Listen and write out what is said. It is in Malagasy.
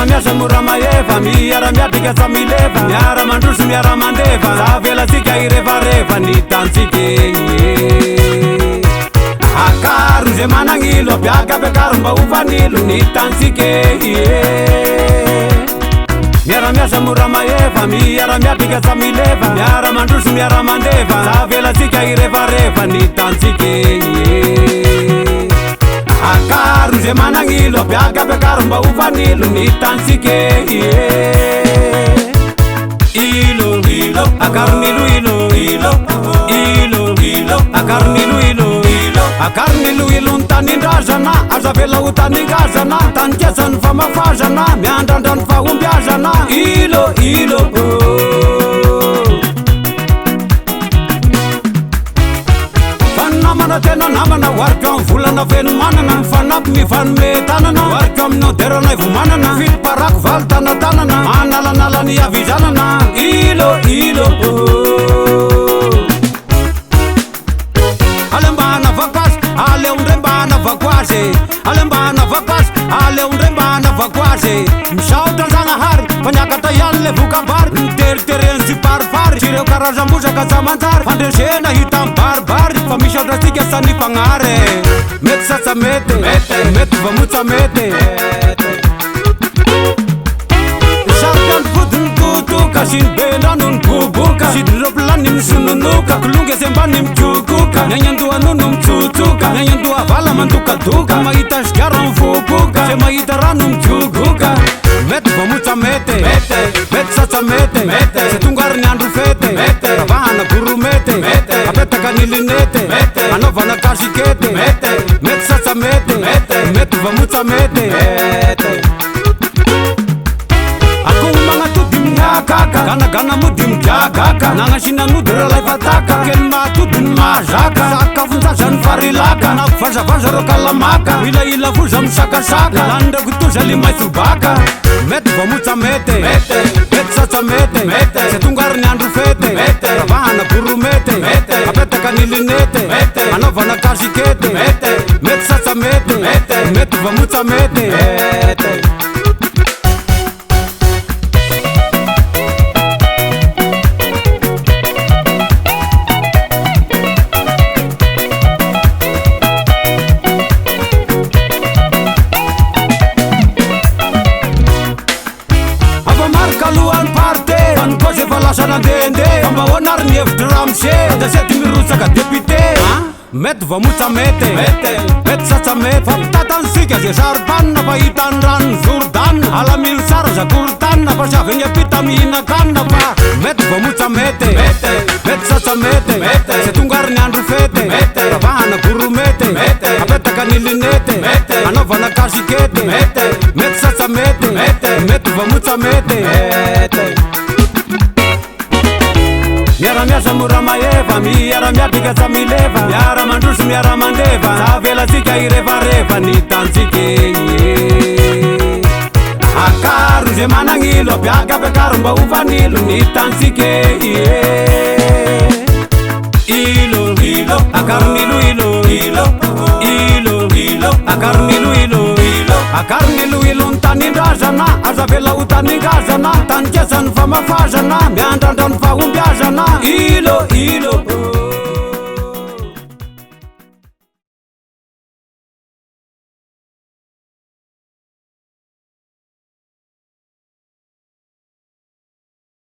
miara-miasa mora maheva, miara-miatrika sa mileva, miara-mandroso miara-mandeva, zavelatsika irevareva ny tantsika egny. Akaro ze managnilo, apiakapiakaro mba hovanilo ny tantsika egny. Miara-miasa mora maheva, miara-miatrika sa mileva, miara-mandroso miara-mandeva, zavelatsika irevareva ny tantsika egny. Akaro ze managnilo, apiakapiakaro mba hovanilo ny tantsika ilo ilo, akaronilo ilo ilo ilo ilo, akaronilo ilo ilo, akaronilo ilo ny tanindrazana, azavela ho taningazana, tanikesany famafazana, miandrandra ny fahombiazana, ilo ilo Fanamana tena namana, warika amin'ny volana feno manana, mifanampy mifanome tanana, warika aminao derana ivomanana, filo parako valo tanatanana, manalanala ny avizanana, ilo ilo alembana vakoazy, aleondre mbana vakoazy, alembana vakoazy, aleondre mbana vakoazy, misaotra Zagnahary, mpaniakatra ihany le vokambary, miteriteren'ny sy paripary, sy ireo karazam-bozaka samanjary, fandresena hita amin'ny baribary, fa misaotra tsika sany mpagnary, mety satsa mety, mety vamotsa mety. Sarotany vodiny totoka, sy ny bendrano ny boboka, sidiny ropilany misononoka, kolonga se mbany mitsokoka, nyanyandohano no mitsotsoka, nyanyandoha vala mandokadoka, mahita sigara mivoboka, se mahita rano mitsogoka, mety vamotsa mety, mety satsa mety, se tongary ny andro fety, ravahana goromety, apetaka ny linety, anaovana kasikety, mety satsa mety, mety vamotsa mety. Gana mody midragaka, nagnasinanody ralay fataka, kely mahatody ny mahazaka, sakafon-jaza ny farilaka, na vazavaza ro kalamaka, ilaila voza misakasaka, landrako toza le maithobaka, mety vamotsa mety, mety satsa mety, se tongary ny andro fety, ravahana goromety, apetaka ny linety, anaovana kasikety, mety satsa mety, mety vamotsa mety. Famba hoanary ny hevitry ramose, da sety mirotsaka depite, mety vamotsa mety, mety satsa mety, fa pitatansika ze sarotanina, fa hitany rano ny Jordanina, alamilo sara zakorotanina, fa savy egny apita mihinakanina, fa mety vamotsa mety, mety satsa mety, se tongary ny andro fety, ravahana goromety, apetaka ny linety, anaovana kasikety, mety satsa mety, mety vamotsa mety. Miara-miasa mora maheva, miara-miatrika sa mileva, miara-mandroso miara-mandeva, zavelatsika irevareva ny tantsika egny. Akaro ze managnilo, apiakapiakaro mba hovanilo ny tantsika egny. Ilo ilo, akaronilo ilo ilo ilo ilo, akaronilo ilo ilo, akaronilo ilo ny tanindrazana, azavela ho taningazana, tanikesany famafazana, miandrandra ny fahombiazana, ilo ilo